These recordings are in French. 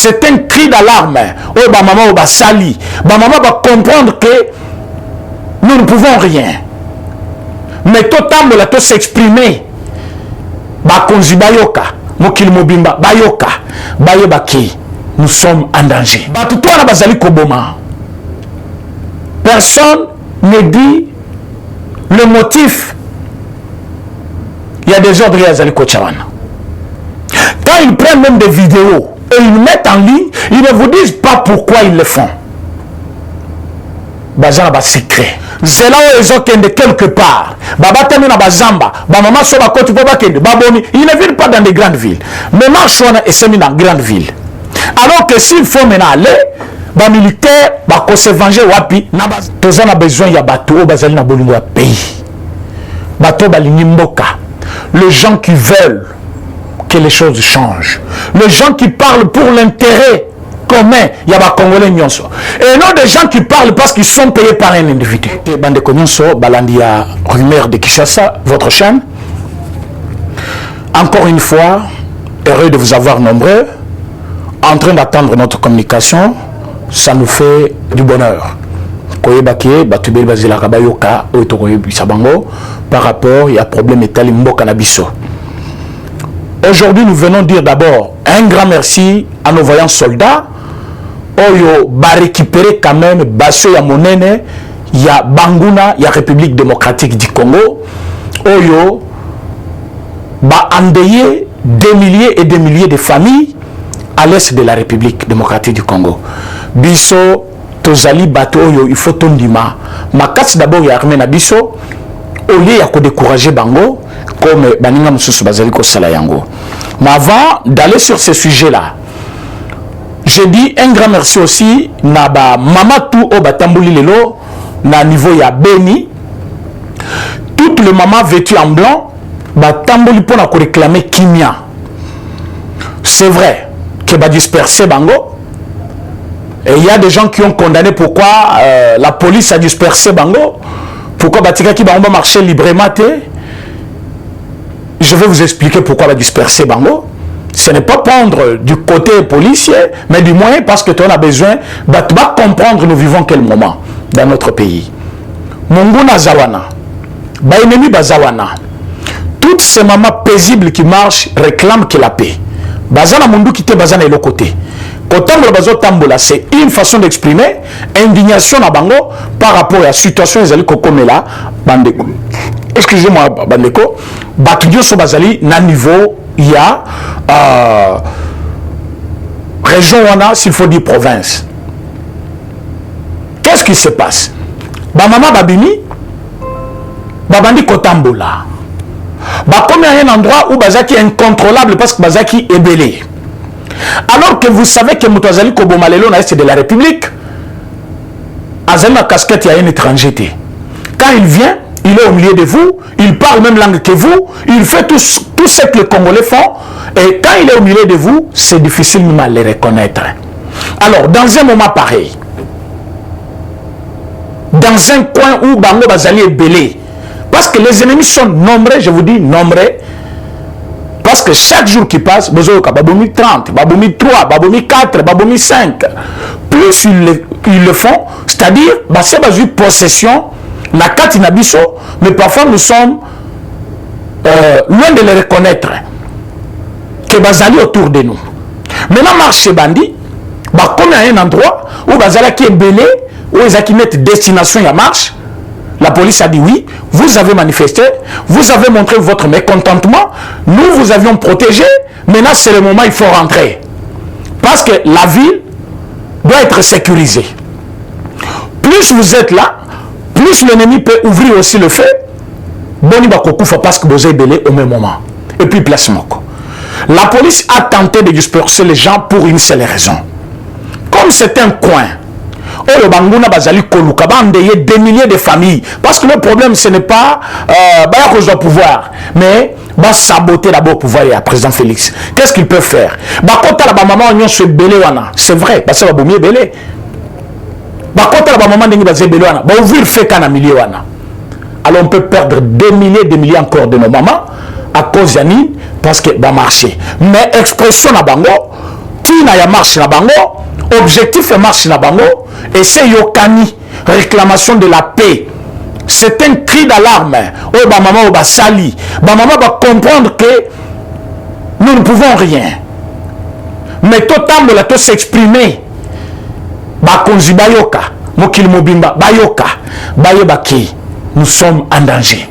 c'est un cri d'alarme. Oh, bah maman, oh, bah sali. Bah maman va comprendre que nous ne pouvons rien. Mais tout le temps, s'exprimer. Bah konzi bayoka, mokil mobimba bayoka, bayebaki. Nous sommes en danger. Bah tout le bazali koboma. Personne ne dit le motif. Il y a des ordres à Kochawana. Quand ils prennent même des vidéos et ils mettent en ligne, ils ne vous disent pas pourquoi ils le font. Bazana ba secret. C'est là où ils ont de quelque part. Baba temina bazamba, ba maman soba kotu poba kende, babomi. Ils ne viennent pas dans des grandes villes. Mais marchona et semi dans grande ville. Alors que s'il faut maintenant aller, les militaires vont se venger wapi. Tous on a besoin de bateau, bazali na bolingo ya pays. Bateau balingi mboka. Les gens qui veulent que les choses changent. Les gens qui parlent pour l'intérêt commun, il y a des Congolais nyonso. Et non des gens qui parlent parce qu'ils sont payés par un individu. Bande nyonso, balandia rumeur de Kinshasa, votre chaîne. Encore une fois, heureux de vous avoir nombreux. En train d'attendre notre communication, ça nous fait du bonheur. Par rapport à problème cannabis. Aujourd'hui, nous venons dire d'abord un grand merci à nos voyants soldats. Oyo va récupérer quand même Basso ya Monene, ya Banguna, ya République démocratique du Congo. Oyo va endayer des milliers et des milliers de familles à l'est de la République démocratique du Congo. Biso tozali bato oyo il faut tondima. Makasi d'abord ya armée na biso au lieu ya ko décourager bango comme baninga mususu bazali ko sala yango. Mais avant d'aller sur ce sujet là, je dis un grand merci aussi na ba mama tout au batamboli lelo na niveau ya Beni. Toutes les mamans vêtues en blanc batamboli pour na ko réclamer kimia. C'est vrai que va disperser bango. Et il y a des gens qui ont condamné pourquoi la police a dispersé bango. Pourquoi Batika qui va marcher librement. Je vais vous expliquer pourquoi va disperser bango. Ce n'est pas prendre du côté policier, mais du moins parce que tu en as besoin de comprendre nous vivons quel moment dans notre pays. Monguna Zawana, Bainemi Bazawana, toutes ces mamans paisibles qui marchent réclament que la paix. Bazana Mundu qui te bazana et le côté. C'est une façon d'exprimer indignation à Bango par rapport à la situation des Kokomela. Excusez-moi, Bandeko. Batudio so bazali na niveau il y a région wana s'il faut dire province. Qu'est-ce qui se passe? Bamama babini babandi kotambola. Comme il y a un endroit où Bazaki est incontrôlable parce que Bazaki est belé. Alors que vous savez que Moutazali Kobomalelo na est de la République, Azali na casquette il y a un étranger. Quand il vient, il est au milieu de vous, il parle même langue que vous, il fait tout ce que les Congolais font, et quand il est au milieu de vous, c'est difficile même à les reconnaître. Alors, dans un moment pareil, dans un coin où Bango Bazali est belé, parce que les ennemis sont nombreux, je vous dis nombreux, parce que chaque jour qui passe, Baboumi 30, Baboumi 3, Baboumi 4, Baboumi 5, plus ils le font, c'est-à-dire, c'est une possession, na kati na biso, mais parfois nous sommes loin de les reconnaître, que Bazali autour de nous. Maintenant, marché bandi, comme il y a un endroit où Bazali qui est belé, où ils ont mettre destination à marche, la police a dit oui, vous avez manifesté, vous avez montré votre mécontentement, nous vous avions protégé, maintenant c'est le moment, il faut rentrer. Parce que la ville doit être sécurisée. Plus vous êtes là, plus l'ennemi peut ouvrir aussi le feu, boni bakokoufa parce que vous êtes belé au même moment. Et puis placement. La police a tenté de disperser les gens pour une seule raison. Comme c'est un coin, le Banguna Bazali Koluka, des milliers de familles. Parce que le problème, ce n'est pas cause du pouvoir, mais saboter d'abord le pouvoir et à président Félix. Qu'est-ce qu'ils peuvent faire? C'est vrai, ça va mieux belé. Alors on peut perdre des milliers encore de nos mamans à cause d'Yanine parce que va marcher. Mais expression à Bango, tina ya marche na bango, objectif ya marche na bango, et c'est yokani, réclamation de la paix. C'est un cri d'alarme. Oh, bah maman, oh, bah sali. Bah maman va comprendre que nous ne pouvons rien. Mais tout temps, on a s'exprimer. Bah konzi bayoka, mokil mobimba, bayoka, bayebaki. Nous sommes en danger.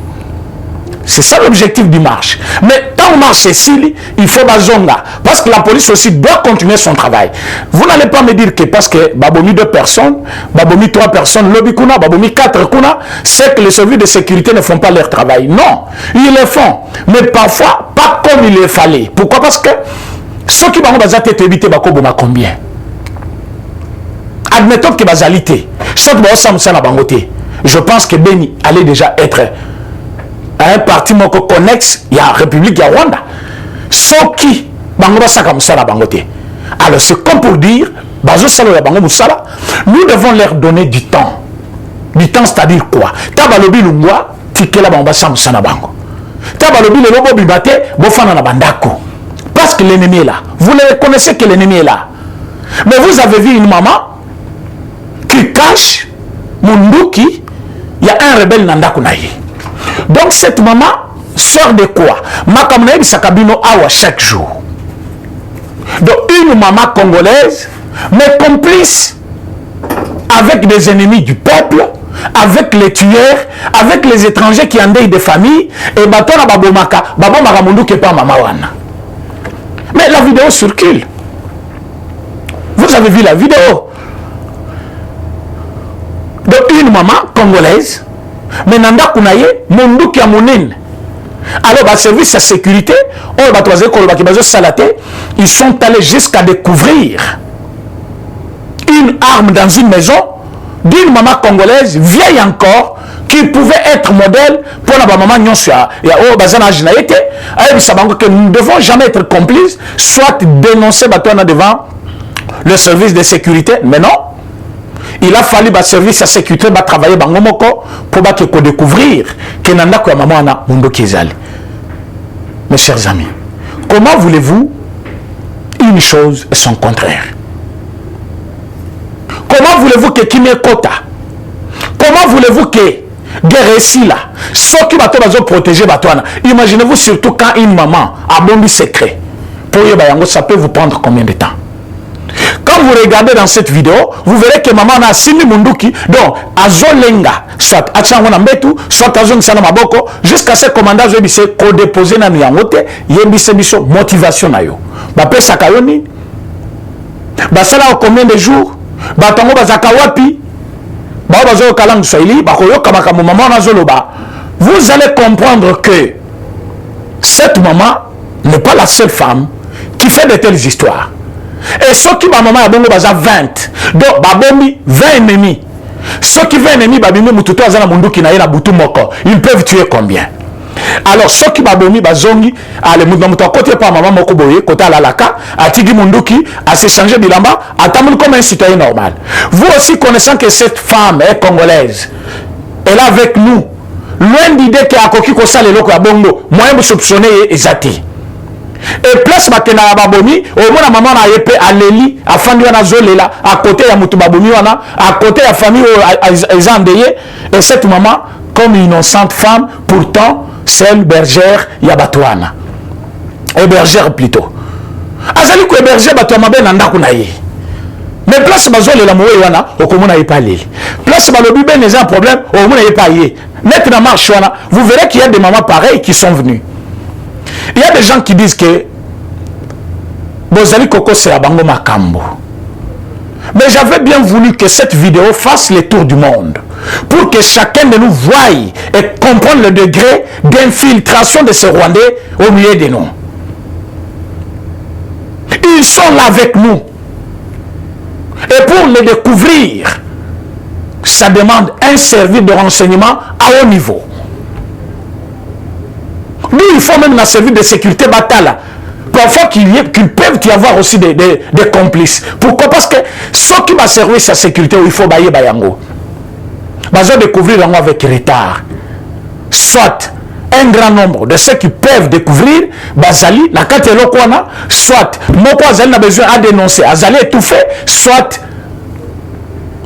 C'est ça l'objectif du marche. Mais quand on marche ici, il faut bazonga. Parce que la police aussi doit continuer son travail. Vous n'allez pas me dire que parce que babomi 2 personnes, babomi 3 personnes, lobby kuna, babomi 4 kuna, c'est que les services de sécurité ne font pas leur travail. Non, ils le font. Mais parfois, pas comme il le fallait. Pourquoi? Parce que ceux qui vont bazate éviter bakoboma combien? Admettons que bazalité. Chaque fois, ça n'a pas voté. Je pense que Beni allait déjà être un parti moko connexe, il y a République, il y a Rwanda. Ceux qui bangoba saka musala bangote. Alors c'est comme pour dire, bazo salo ya bango musala, nous devons leur donner du temps. Du temps, c'est-à-dire quoi? Tabalobi lungwa, tikela bangoba sa musala bango. Tabalobi le lobo bibate, bofana na bandako. Parce que l'ennemi est là. Vous le connaissez que l'ennemi est là. Mais vous avez vu une maman qui cache munduki, il y a un rebelle nandako naïe. Donc cette maman sort de quoi? Makamnaïb Sakabino awa chaque jour. Donc une maman congolaise, mais complice avec des ennemis du peuple, avec les tueurs, avec les étrangers qui endeuillent des familles, et batona babomaka, babomaka mundu qui pas maman wana. Mais la vidéo circule. Vous avez vu la vidéo? Donc une maman congolaise, mais nanda kunaye mundu ki amonene. Alors bah service de sécurité, on va troisième koloba ki bazo salate, ils sont allés jusqu'à découvrir une arme dans une maison d'une maman congolaise vieille encore qui pouvait être modèle pour la maman nyonso ya o bazana jinaete. Ayebi sabango que nous ne devons jamais être complices, soit dénoncer batona devant le service de sécurité, mais non. Il a fallu que le service de sécurité va travailler pour découvrir que nanda ko maman na mundo kezali. Mes chers amis, comment voulez-vous une chose et son contraire? Comment voulez-vous que Kime Kota? Comment voulez-vous que guerre ici là, ceux qui vont protéger Batouana? Imaginez-vous surtout quand une maman a bombi secret. Pour y ça peut vous prendre combien de temps? Quand vous regardez dans cette vidéo, vous verrez que maman a simi munduki, donc azolenga, soit achango mbetu, soit azong sana maboko, jusqu'à ce commandant yebise ko déposer na yangote, yebise biso motivation na yo. Ba pesa kayoni. Ba sala combien de jours? Ba tango bazaka wapi? Ba bazo kalang swahili, ba koyoka makambo maman na zoloba. Vous allez comprendre que cette maman n'est pas la seule femme qui fait de telles histoires. Et ceux qui maman a bongo baza 20. Donc babomi 20 ennemis. Ceux qui 20 ennemis babimi mututo azana munduki na yena butu moko. Ils peuvent tuer combien? Alors ceux qui babomi bazongi ale mutu côté pa maman moko boye côté la laka atigi munduki a se changer bilamba atamul comme un citoyen normal. Vous aussi connaissant que cette femme est congolaise. Elle est avec nous. Loin d'idée que akoki ko sale loko ya bongo, moyen de soupçonner ezati. Et place bakena babomi au moins maman na yepe aleli afandi wana zolela à côté ya mutu babomi wana à côté ya famille ezandeye et cette maman comme une innocente femme pourtant seule bergère ya batwana hébergère plutôt azali ko héberger batwa mabe na ndako na ye mais place bazolela moye wana okomona yepa aleli place balobi ben les un problème au moins yepa ye net na marche wana vous verrez qu'il y a des mamans pareilles qui sont venues. Il y a des gens qui disent que Bozali Koko c'est la bango makambo. Mais j'avais bien voulu que cette vidéo fasse le tour du monde pour que chacun de nous voie et comprenne le degré d'infiltration de ces Rwandais au milieu de nous. Ils sont là avec nous. Et pour les découvrir, ça demande un service de renseignement à haut niveau. Nous, il faut même un service de sécurité Batala. Parfois qu'ils peuvent y avoir aussi des complices. Pourquoi? Parce que ceux qui vont servir sa sécurité, il faut bailler bayango. Ils vont découvrir avec retard. Soit un grand nombre de ceux qui peuvent découvrir Bazali, la carte Lokwana, soit Moko Azali n'a besoin à dénoncer, Azali étouffé, soit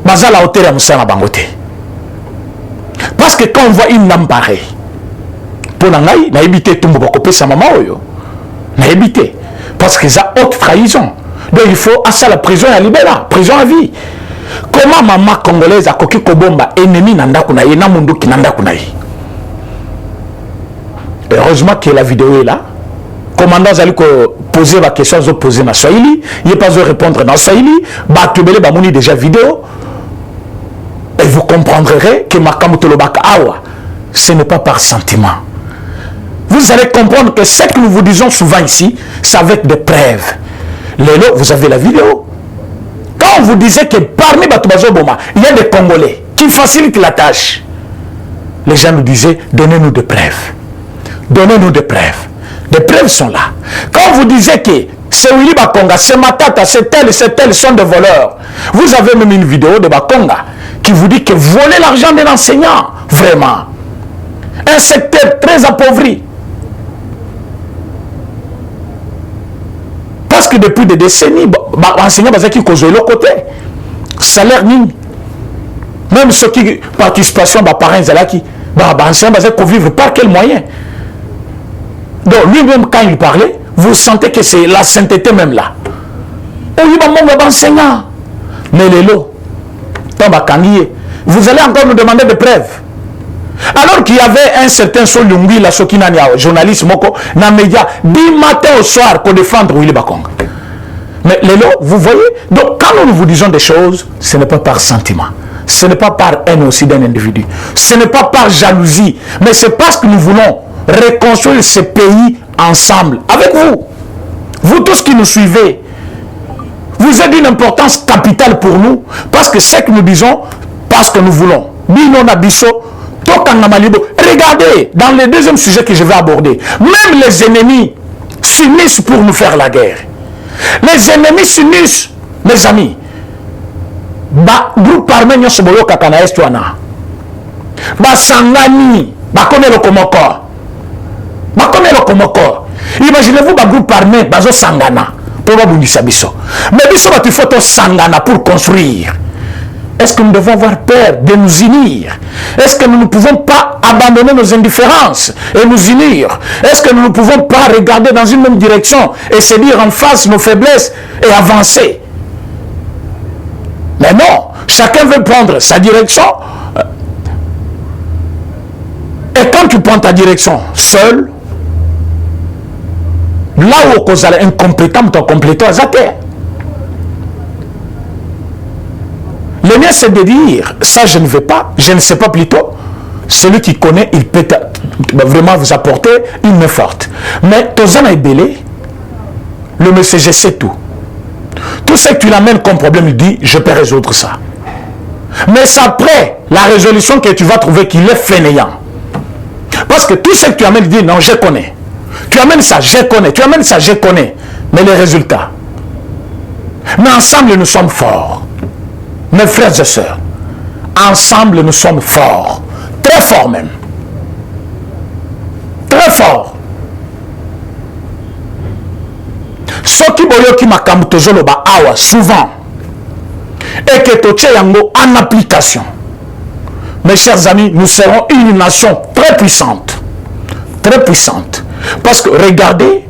Bazali à hauteur à Moussana Bangote. Parce que quand on voit une âme pareille, pour l'angaï, n'a évité tout le monde, sa maman, n'a évité. Parce que c'est haute trahison. Donc il faut à ça la prison à libérer, prison à vie. Comment maman congolaise a coquille Kobomba, ennemi nanda kunaï, namundu ki nanda kunaï. Heureusement que la vidéo est là. Commandant Zali poser la question, ils ont posé dans Swahili, il n'est pas de répondre dans Swahili, Batubele Bamouni déjà vidéo. Et vous comprendrez que Makamutolobaka Awa, ce n'est pas par sentiment. Vous allez comprendre que ce que nous vous disons souvent ici, c'est avec des preuves. Lélo, vous avez la vidéo. Quand on vous disait que parmi Batubazo Boma, il y a des Congolais qui facilitent la tâche, les gens nous disaient, donnez-nous des preuves. Donnez-nous des preuves. Des preuves sont là. Quand on vous disait que c'est Willy Bakonga, c'est Matata, c'est tel, sont des voleurs. Vous avez même une vidéo de Bakonga qui vous dit que voler l'argent de l'enseignant, vraiment. Un secteur très appauvri. Parce que depuis des décennies, l'enseignant qui cause de l'autre côté, salaire mine. Même ceux qui participation, parents, l'enseignant qui vivre par quel moyen? Donc lui-même, quand il parlait, vous sentez que c'est la sainteté même là. Enseignant. Mais les lots, vous allez encore nous demander des preuves. Alors qu'il y avait un certain Solungi, la Sokinania, journaliste Moko, dans les médias, du matin au soir pour défendre Willy Bakonga. Mais les lots, vous voyez, donc quand nous vous disons des choses, ce n'est pas par sentiment. Ce n'est pas par haine aussi d'un individu. Ce n'est pas par jalousie. Mais c'est parce que nous voulons reconstruire ce pays ensemble, avec vous. Vous tous qui nous suivez, vous êtes d'une importance capitale pour nous, parce que ce que nous disons, parce que nous voulons. Bino Nabiso, regardez, dans le deuxième sujet que je vais aborder, même les ennemis s'unissent pour nous faire la guerre. Les ennemis s'unissent, mes amis. Groupe armé Nyosobolo Kakana Estuana. Sangani, Bakone Lokomoko. Bakone Lokomoko. Imaginez-vous, groupe armé, Bazo Sangana. Pour Babundisa Biso. Mais Biso, il faut Sangana pour construire. Est-ce que nous devons avoir peur de nous unir? Est-ce que nous ne pouvons pas abandonner nos indifférences et nous unir? Est-ce que nous ne pouvons pas regarder dans une même direction et se dire en face nos faiblesses et avancer? Mais non, chacun veut prendre sa direction. Et quand tu prends ta direction seul, là où tu es incompétent, tu es complété à terre. Le mien, c'est de dire, ça je ne veux pas, je ne sais pas plutôt. Celui qui connaît, il peut vraiment vous apporter une main forte. Mais Tozana est belé, le monsieur, je sais tout. Tout ce que tu l'amènes comme problème, il dit, je peux résoudre ça. Mais c'est après la résolution que tu vas trouver qu'il est fainéant. Parce que tout ce que tu amènes, il dit, non, je connais. Tu amènes ça, je connais. Tu amènes ça, je connais. Mais les résultats. Mais ensemble, nous sommes forts. Mes frères et sœurs, ensemble nous sommes forts, très forts même, très forts. Ce qui boyoki makambu tozoloba awa souvent et que toche yango en application. Mes chers amis, nous serons une nation très puissante, parce que regardez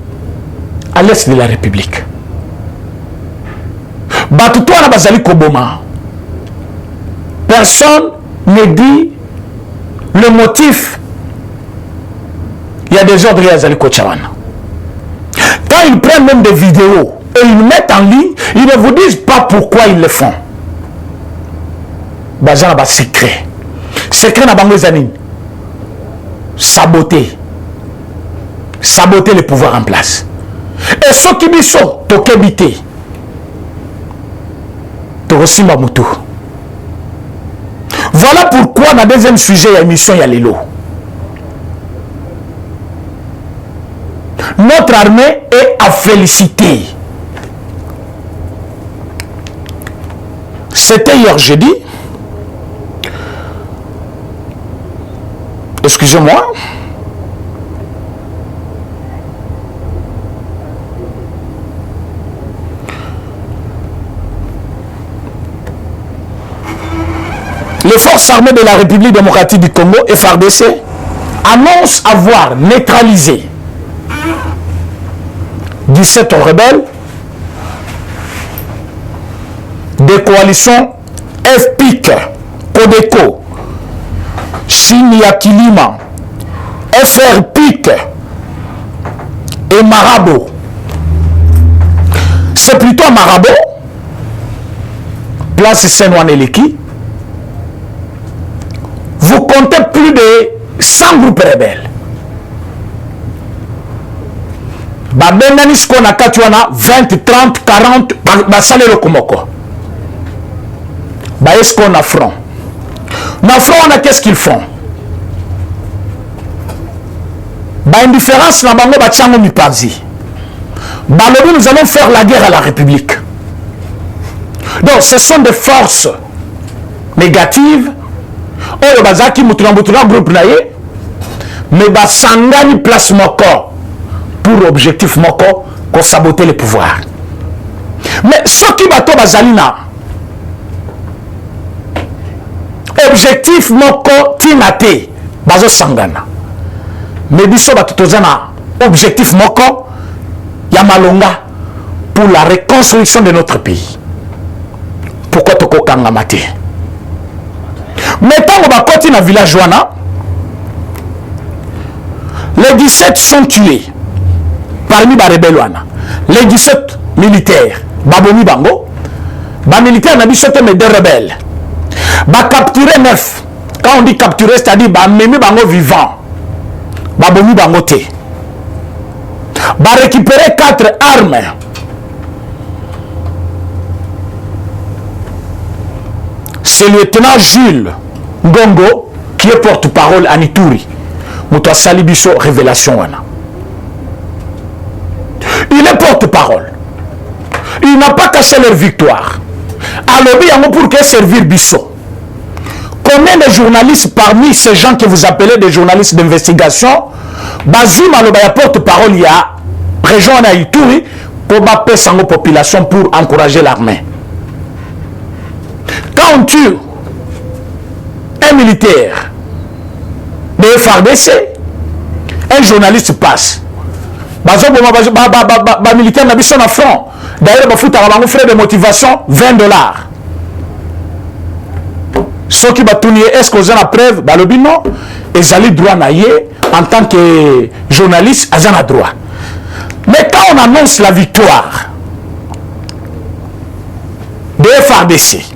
à l'est de la République. Batutwa na bazali koboma. Personne ne dit le motif. Il y a des ordres à Zaliko Tchawana. Quand ils prennent même des vidéos et ils mettent en ligne, ils ne vous disent pas pourquoi ils le font. Bazan a secret. Secret na bango zanin. Saboter. Saboter le pouvoir en place. Et ceux qui disent tokebité. Torosimba Moutou. Voilà pourquoi dans le deuxième sujet, il y a l'émission, il y a l'élo. Notre armée est à féliciter. C'était hier jeudi. Excusez-moi. les forces armées de la République démocratique du Congo, FARDC, annoncent avoir neutralisé 17 rebelles des coalitions FPIC, Codeco, Chiniakilima, FRPIC et Marabo. C'est plutôt à Marabo, place Saint-Ouaneleki. Vous comptez plus de 100 groupes rebelles. Babengani sko na katuana 20, 30, 40 basale le komoko. Ba est-ce qu'on a front? Na front on a qu'est-ce qu'ils font? Ba indifférence na bango ba tiango mipanzi. Ba lobi nous allons faire la guerre à la République. Donc ce sont des forces négatives. Oyo bazaki mutuna groupe na ye. Mais ba sangani place moko. Pour objectif moko qu'on saboter le pouvoir. Mais ce qui bato bazalina objectif moko tinate bazo sangana. Mais biso bato tozana objectif moko ya malonga pour la reconstruction de notre pays. Pourquoi toko kanga mate? Mais tant que bakoti na village wana, les 17 sont tués. Parmi les rebelles, les 17 militaires, Babomi Bango, les militaires n'ont pas mais des rebelles. Ba capturer 9. Quand on dit capturer, c'est-à-dire Bamemi Bango vivant. Babomi Bango te. Ba récupérer 4 armes. C'est le lieutenant Jules Ngongo qui est porte-parole à Ituri. Mouta Salibiso révélation wana. Il est porte-parole. Il n'a pas caché leur victoire. Alors, pour que servir Bisso. Combien de journalistes parmi ces gens que vous appelez des journalistes d'investigation, Bazim Aloba porte-parole, il y a région en Ituri pour battre sa population pour encourager l'armée. Quand on tue un militaire de FARDC, un journaliste passe. Militaire n'a pas de front. D'ailleurs, il faut avoir un frais de motivation $20. Ceux qui ont est-ce que vous avez la preuve? Non. Ils ont le droit en tant que journaliste, ils ont le droit. Mais quand on annonce la victoire de FARDC,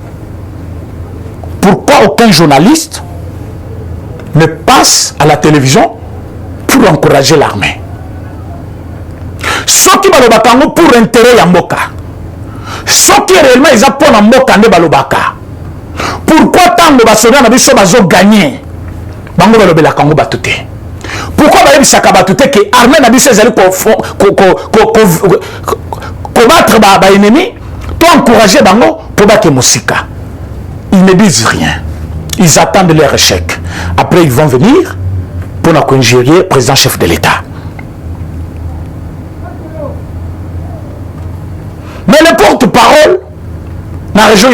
pourquoi aucun journaliste ne passe à la télévision pour encourager l'armée? Ceux qui balobaka pour intérêt ya mboka, ceux qui réellement ils apprennent mboka ne balobaka. Pourquoi tant de basoda na biso bazo gagner? Bango balobela kango batute. Pourquoi ba bisaka batute que armée na biso ezali combattre ba ennemi, to encourager bango pour battre musika. Ils ne disent rien. Ils attendent leur échec. Après ils vont venir pour conjurer le président chef de l'État. Mais le porte-parole, dans la région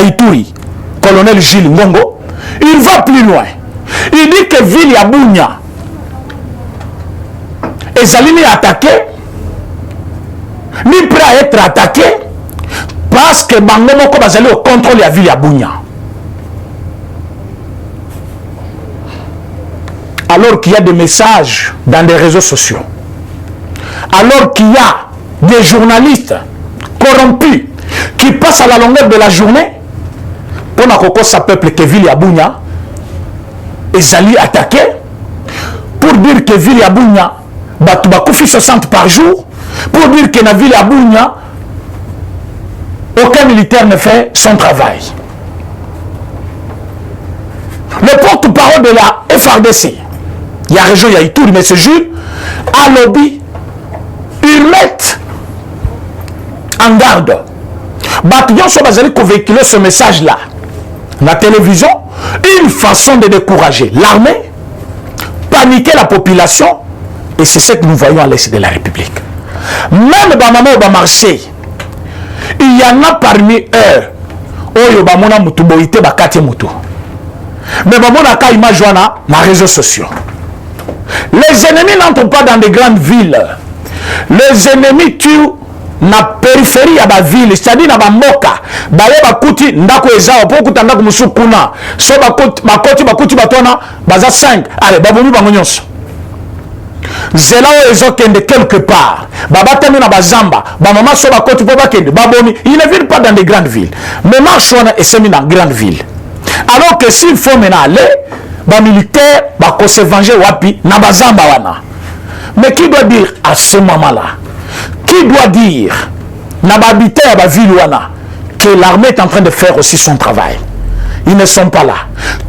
Ituri, colonel Gilles Ngongo, il va plus loin. Il dit que ville Yabounia et Zalini est attaqué, ni prêt à être attaqué, parce que Bango Moko Bazali au contrôle de la ville Yabounia. Alors qu'il y a des messages dans les réseaux sociaux, alors qu'il y a des journalistes corrompus qui passent à la longueur de la journée pour n'avoir sa peuple que ville Yabounia et Zali attaqué pour dire que ville Yabounia Batoubakofi 60 par jour, pour dire que la ville Yabounia aucun militaire ne fait son travail. Le porte-parole de la FARDC, il y a région, il y a Ituri, mais ce jour, à lobby, ils mettent en garde. Bataillon soit basé pour véhiculer ce message-là. La télévision, une façon de décourager l'armée, paniquer la population, et c'est ce que nous voyons à l'est de la République. Même dans Maman au marché, il y en a parmi eux, Oyo Bamona Mutuboïte Bakate Mutu. Mais bon, on a qu'à image dans les réseaux sociaux. Les ennemis n'entrent pas dans des grandes villes. Les ennemis tuent na périphérie ya ba ville, c'est-à-dire na ba moka. Baye bakuti ndako ezao pour kuta ndako musukuna. So bakuti batona baza 5. Allez, babomi bango nyonso. Zela o ezokende quelque part. Baba tenu na bazamba, ba mama so bakoti po bakende, babomi. Ils ne vivent pas dans des grandes villes. Mais marchona et semi dans grandes villes. Alors que s'il faut maintenant aller, ba militaire ba ko se venger wapi na bazamba wana. Mais qui doit dire à ce moment-là? Qui doit dire na ba habiter à ba ville wana que l'armée est en train de faire aussi son travail? Ils ne sont pas là.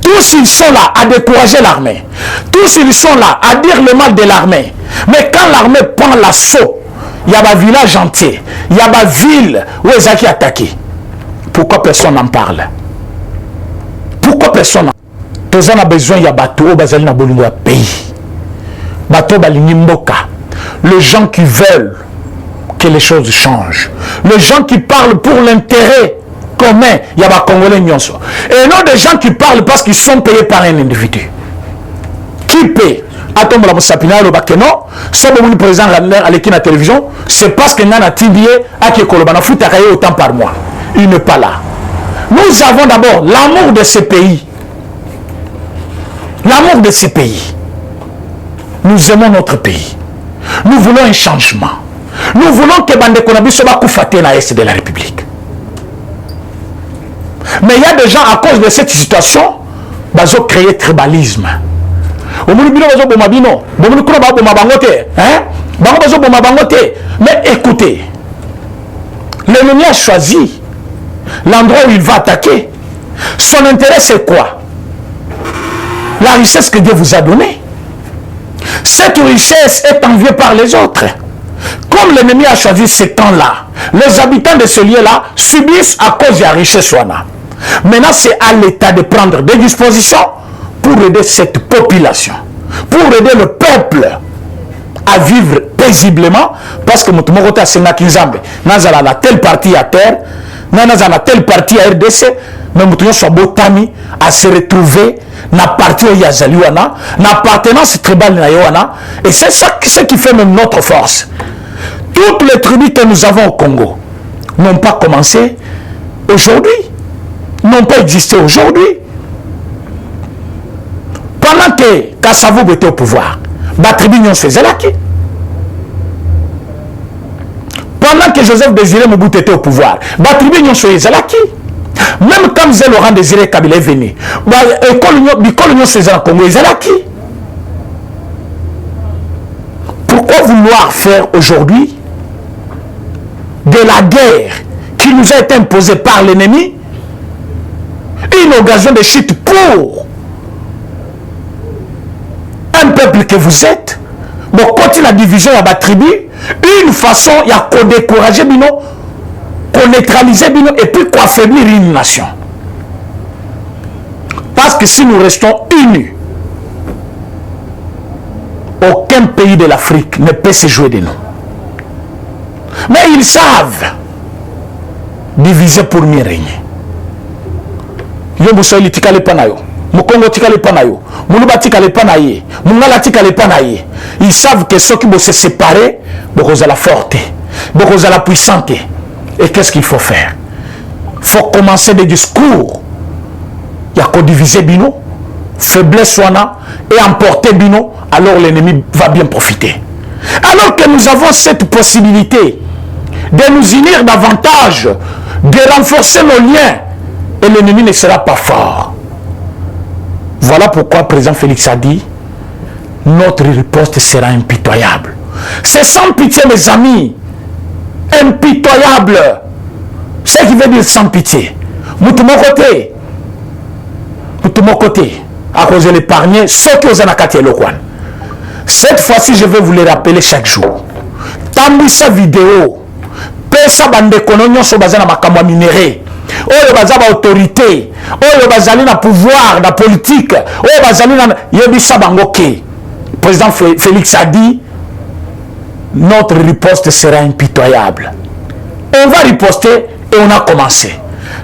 Tous ils sont là à décourager l'armée. Tous ils sont là à dire le mal de l'armée. Mais quand l'armée prend l'assaut, il y a un village entier, il y a une ville où ils ont attaqué. Pourquoi personne n'en parle? Pourquoi personne n'en parle? Tous on a besoin, il y a bateau au bazali na bolingo ya pays. Bateau balingi mboka. Les gens qui veulent que les choses changent. Les gens qui parlent pour l'intérêt commun, il y a des Congolais nyonso. Et non des gens qui parlent parce qu'ils sont payés par un individu. Qui paye? Attends, la Moussapina, le Bakeno, si le président à la télévision, c'est parce qu'il y a un tibier à qui Kolobana fout à autant par mois. Il n'est pas là. Nous avons d'abord l'amour de ce pays. L'amour de ce pays. Nous aimons notre pays. Nous voulons un changement. Nous voulons que Bande Konabi soit koufaté dans l'Est de la République. Mais il y a des gens, à cause de cette situation, ils ont créé tribalisme. Mais écoutez, l'ennemi a choisi l'endroit où il va attaquer. Son intérêt, c'est quoi? La richesse que Dieu vous a donnée. Cette richesse est enviée par les autres. Comme l'ennemi a choisi ce temps-là, les habitants de ce lieu-là subissent à cause de la richesse. Maintenant, c'est à l'État de prendre des dispositions pour aider cette population, pour aider le peuple à vivre paisiblement, parce que notre moto a sénat Kinzambe, n'a la telle partie à terre, n'a la telle partie à RDC, mais nous sommes botami à se retrouver na partie où Yazaliwana, na appartenance tribale na Yowana, et c'est ça ce qui fait même notre force. Toutes les tribus que nous avons au Congo n'ont pas commencé aujourd'hui, n'ont pas existé aujourd'hui. Pendant que Kassavou était au pouvoir, la tribu n'y faisait la qui. Pendant que Joseph Désiré Mobutu était au pouvoir, la tribu n'y faisait la qui. Même quand Zé Laurent Désiré Kabila est venu, l'école n'y faisait la Congo, ils la qui. Pourquoi vouloir faire aujourd'hui de la guerre qui nous a été imposée par l'ennemi une occasion de chute pour un peuple que vous êtes? Bon, quand la division à la tribu, une façon, il y a qu'on décourager Bino, qu'on neutraliser Bino et puis qu'on affaiblir une nation. Parce que si nous restons unis, aucun pays de l'Afrique ne peut se jouer de nous. Mais ils savent diviser pour mieux régner. Yo Moussaïli tikale panayo, Mukongo tikale panayo, Moulouba tikale panaye, Mungala tikale panaye. Ils savent que ceux qui vont se séparer, beaucoup à la forte, beaucoup à la puissante. Et qu'est-ce qu'il faut faire? Il faut commencer des discours. Il y a qu'on diviser Bino, faiblesse soina et emporter Bino, alors l'ennemi va bien profiter. Alors que nous avons cette possibilité de nous unir davantage, de renforcer nos liens, et l'ennemi ne sera pas fort. Voilà pourquoi le président Félix a dit, notre riposte sera impitoyable. C'est sans pitié, mes amis. Impitoyable. Ce qui veut dire sans pitié. Moutou mon côté, à cause de l'épargner, ceux qui osent nakati Lokwan. Cette fois-ci, je vais vous le rappeler chaque jour. Tambisa vidéo, pesa bande kononyo so bazana makamwa minéré. Oyo bazaba autorité, oyo bazali na pouvoir, na politique, oyo bazali na yebisa bangoke. Président Félix a dit, notre riposte sera impitoyable. On va riposter et on a commencé.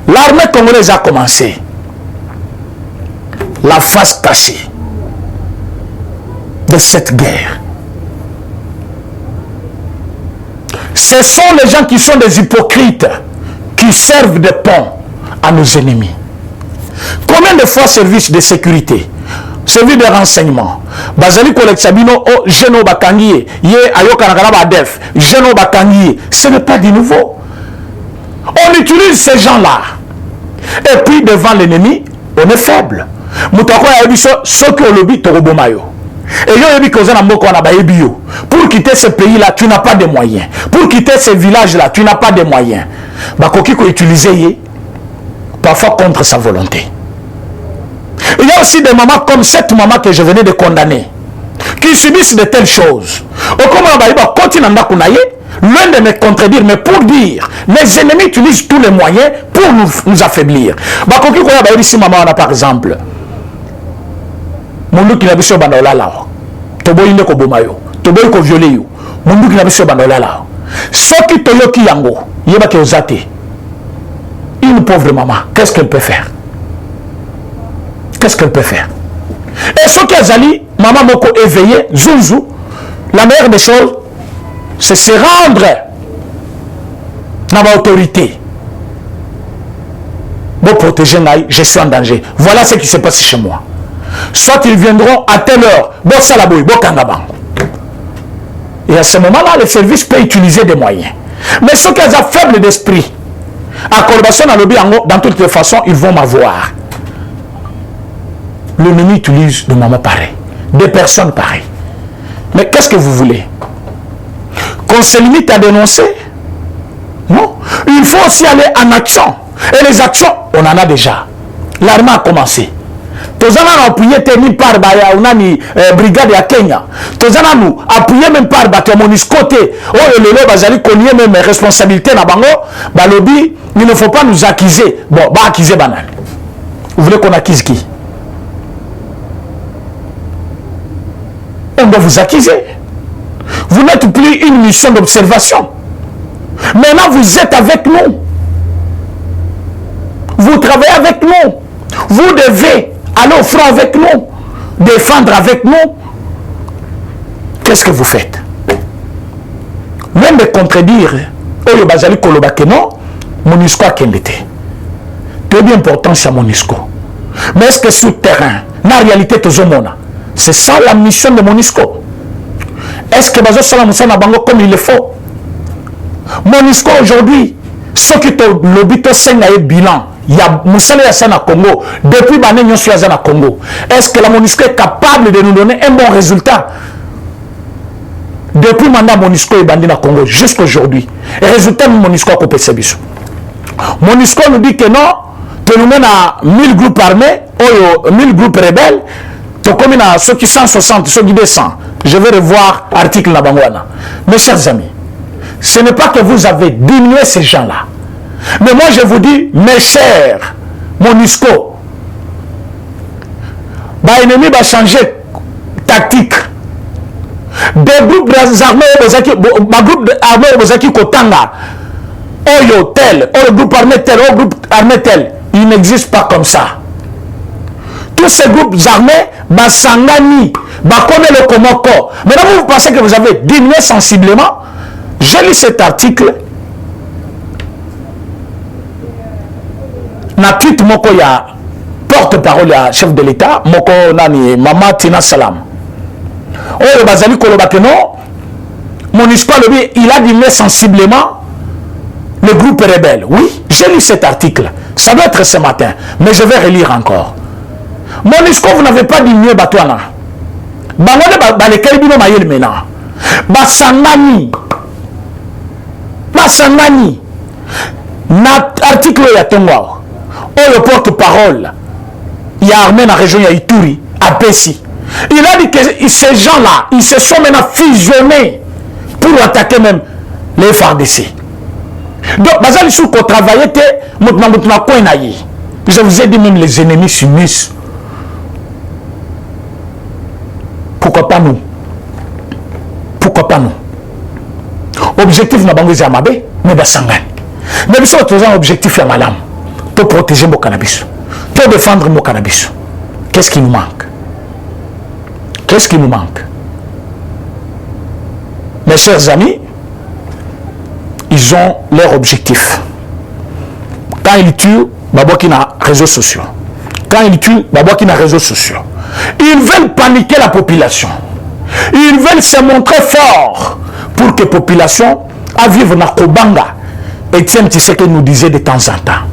L'armée congolaise a commencé. la face cachée de cette guerre. Ce sont les gens qui sont des hypocrites, qui servent de pont à nos ennemis. Combien de fois service de sécurité, service de renseignement, Bazali Kolexabino, oh, Geno Bakangiye, Ye Ayokanakana Badef, Geno Bakangiye, ce n'est pas du nouveau. On utilise ces gens-là. Et puis devant l'ennemi, on est faible. Moutako Yabiso, Soko Lobi, Torobomayo. Et pour quitter ce pays-là, tu n'as pas de moyens. Pour quitter ce village-là, tu n'as pas de moyens. Bakoki ko utiliser parfois contre sa volonté. Il y a aussi des mamans comme cette maman que je venais de condamner, qui subissent de telles choses. L'un de me contredire, mais pour dire, les ennemis utilisent tous les moyens pour nous affaiblir. Bakoki ko ya ici maman par exemple. Mundu qui n'a pas bandola là. Tobo inde ko bomayo. Tobo ko violer yo. Mundu qui n'a pas bandola là. Soki toyoki yango, yeba ke ozate. Une pauvre maman, qu'est-ce qu'elle peut faire? Qu'est-ce qu'elle peut faire? Et ce qu'Azali, maman moko éveillée, Zouzou, la meilleure des choses, c'est se rendre dans l'autorité. Pour protéger Naï, je suis en danger. Voilà ce qui se passe chez moi. Soit ils viendront à telle heure, et à ce moment-là, le service peut utiliser des moyens. Mais ceux qui sont faibles d'esprit, à Colbasson, dans toutes les façons, ils vont m'avoir. L'ennemi utilise des moments pareils, des personnes pareilles. Mais qu'est-ce que vous voulez? Qu'on se limite à dénoncer? Non. Il faut aussi aller en action. Et les actions, on en a déjà. L'armée a commencé. Tozana appuyé tenu par une brigade à Kenya. Tozana nous appuyé même par Monisco. Oh le bazali connaît même responsabilité na bango. Balobi, il ne faut pas nous accuser. Bon, bah accuser banal. Vous voulez qu'on accuse qui? On doit vous accuser. Vous n'êtes plus une mission d'observation. Maintenant, vous êtes avec nous. Vous travaillez avec nous. Vous devez aller au front avec nous. Défendre avec nous. Qu'est-ce que vous faites? Même de contredire, Oyo Bazali Kolobake non, Monisco a kendete. Très bien important, c'est Monisco. Mais est-ce que sur le terrain, la réalité, c'est ça la mission de Monisco? Est-ce que Bazo Salamoussana Bango comme il le faut? Monisco aujourd'hui, ceux qui ont lobby au bilan, il y a Moussala Yassana Congo, depuis Bané Nyonsu Yazana Congo. Est-ce que la Monisco est capable de nous donner un bon résultat? Depuis mandat Monisco et Bandina Congo jusqu'à aujourd'hui. Et résultat, Monisco a coupé ses bisous. Monisco nous dit que non, que nous mène à 1000 groupes armés, 1000 groupes rebelles, comme il y a ceux qui 160, ceux qui 200. Je vais revoir l'article Nabangwana. Mes chers amis, ce n'est pas que vous avez diminué ces gens-là. Mais moi je vous dis, mes chers Monisco, l'ennemi va changer tactique. Des groupes armés, groupe armés Kotanga, Oyo tel, Oyo groupe armé tel, Oyo groupe armé tel, il n'existe pas comme ça. Tous ces groupes armés, Basangani, Bakone le Komoko. Maintenant, vous pensez que vous avez diminué sensiblement? J'ai lu cet article. Na tweet moko ya porte-parole ya chef de l'État, moko nani Mama Tina Salam. Oh, Bazali Kolobakeno, Monisco il a diminué sensiblement le groupe rebelle. Oui, j'ai lu cet article. Ça doit être ce matin, mais je vais relire encore. Monisco, vous n'avez pas diminué Batouana. Bangone balekeli bino mayel mena. Basangani. Na article ya Tongwa. Oh, le porte-parole. Il y a armé dans la région ya Ituri, à Pessi. Il a dit que ces gens-là, ils se sont maintenant fusionnés pour attaquer même les FARDC. Donc, bazali sou ko travailler te mutna ko nayi. Je vous ai dit même les ennemis s'unissent. Pourquoi pas nous? Pourquoi pas nous? Objectif na bango Zamabe, mais basangani. Mais nous avons un objectif à malam pour protéger mon cannabis, pour défendre mon cannabis. Qu'est-ce qui nous manque? Qu'est-ce qui nous manque? Mes chers amis, ils ont leur objectif. Quand ils tuent, Babouaki n'a réseaux sociaux. Quand ils tuent, Babouaki n'a réseaux sociaux. Ils veulent paniquer la population. Ils veulent se montrer forts pour que la population à vivre dans Kobanga. Etienne Tshisekedi nous disait de temps en temps,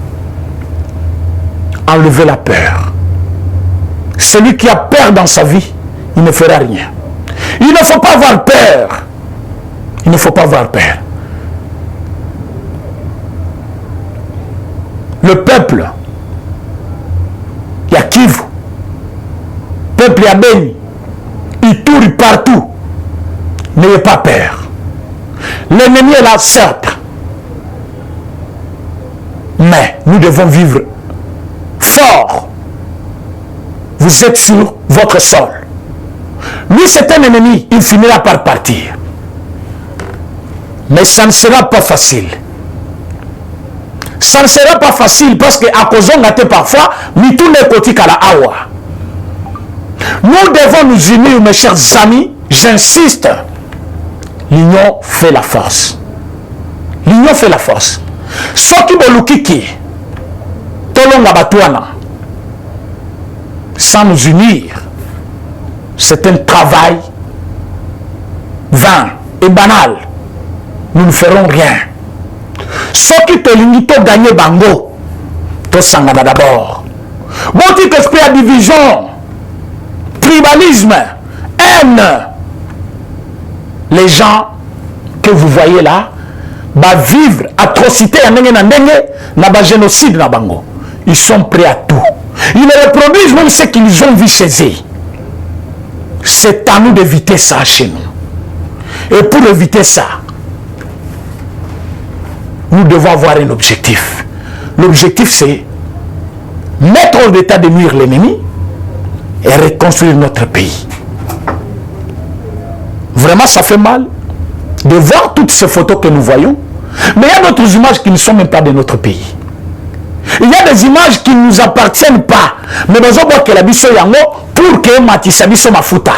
enlever la peur. Celui qui a peur dans sa vie, il ne fera rien. Il ne faut pas avoir peur. Il ne faut pas avoir peur. Le peuple, il y a Kivu, peuple, il y a Beni, il tourne partout. N'ayez pas peur. L'ennemi est là, certes. Mais nous devons vivre fort. Vous êtes sur votre sol. Lui, c'est un ennemi, il finira par partir. Mais ça ne sera pas facile. Ça ne sera pas facile parce qu'à cause de parfois, nous tous les côtés à la awa. Nous devons nous unir, mes chers amis. J'insiste. L'union fait la force. L'union fait la force. Soki bolukiki, tolonga batuana. Sans nous unir, c'est un travail vain et banal. Nous ne ferons rien. Soki tolingi to gagner bango, to sangana d'abord. Bon esprit à division, tribalisme, haine. Les gens que vous voyez là, va vivre atrocité na génocide na bango. Ils sont prêts à tout. Ils reproduisent même ce qu'ils ont vu chez eux. C'est à nous d'éviter ça chez nous. Et pour éviter ça, nous devons avoir un objectif. L'objectif, c'est mettre hors d'état de nuire l'ennemi et reconstruire notre pays. Vraiment, ça fait mal de voir toutes ces photos que nous voyons. Mais il y a d'autres images qui ne sont même pas de notre pays. Il y a des images qui ne nous appartiennent pas. Mais nous avons que la biso yango pour que Matissa biso mafuta.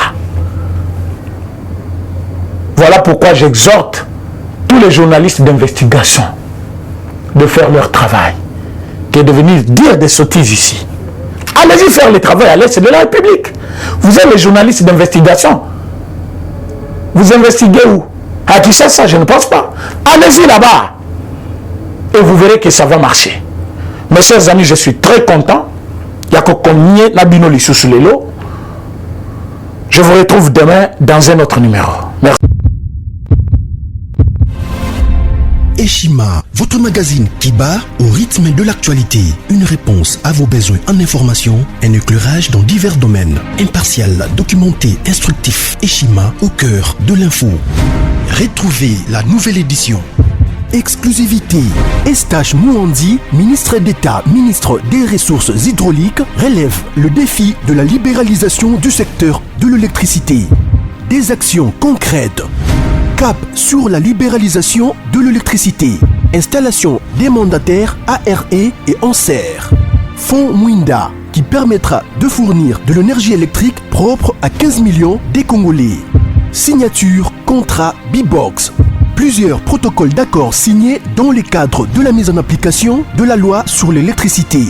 Voilà pourquoi j'exhorte tous les journalistes d'investigation de faire leur travail, que de venir dire des sottises ici. Allez-y faire le travail à l'Est de la République. Vous êtes les journalistes d'investigation. Vous investiguez où? À Kinshasa, je ne pense pas. Allez-y là-bas. Et vous verrez que ça va marcher. Mes chers amis, je suis très content. Il y a que Nabino Lissoussoulelo. Je vous retrouve demain dans un autre numéro. Merci. Eshima, votre magazine qui bat au rythme de l'actualité. Une réponse à vos besoins en information, un éclairage dans divers domaines. Impartial, documenté, instructif. Eshima au cœur de l'info. Retrouvez la nouvelle édition. Exclusivité. Estache Mouandi, ministre d'État, ministre des Ressources hydrauliques, relève le défi de la libéralisation du secteur de l'électricité. Des actions concrètes. Cap sur la libéralisation de l'électricité. Installation des mandataires ARE et Anser. Fonds Mwinda qui permettra de fournir de l'énergie électrique propre à 15 millions des Congolais. Signature contrat B-Box. Plusieurs protocoles d'accord signés dans le cadre de la mise en application de la loi sur l'électricité.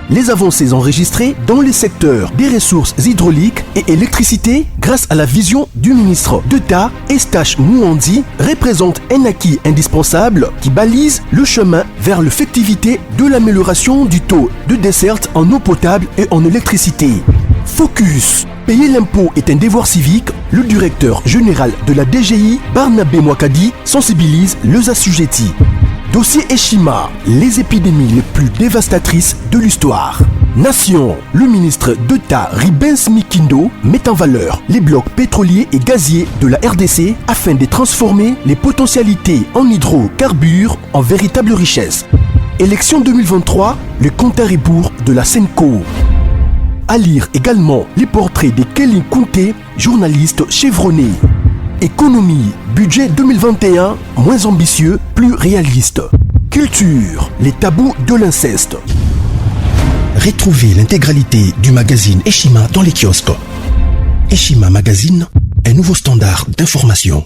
Les avancées enregistrées dans les secteurs des ressources hydrauliques et électricité grâce à la vision du ministre d'État Estache Mouandi représentent un acquis indispensable qui balise le chemin vers l'effectivité de l'amélioration du taux de desserte en eau potable et en électricité. Focus. Payer l'impôt est un devoir civique. Le directeur général de la DGI, Barnabé Mwakadi, sensibilise les assujettis. Dossier Eshima, les épidémies les plus dévastatrices de l'histoire. Nation, le ministre d'État Ribens Mikindo met en valeur les blocs pétroliers et gaziers de la RDC afin de transformer les potentialités en hydrocarbures en véritable richesse. Élection 2023, le compte à rebours de la Senco. À lire également les portraits de Kelly Kounté, journaliste chevronné. Économie, budget 2021, moins ambitieux, plus réaliste. Culture, les tabous de l'inceste. Retrouvez l'intégralité du magazine Eshima dans les kiosques. Eshima Magazine, un nouveau standard d'information.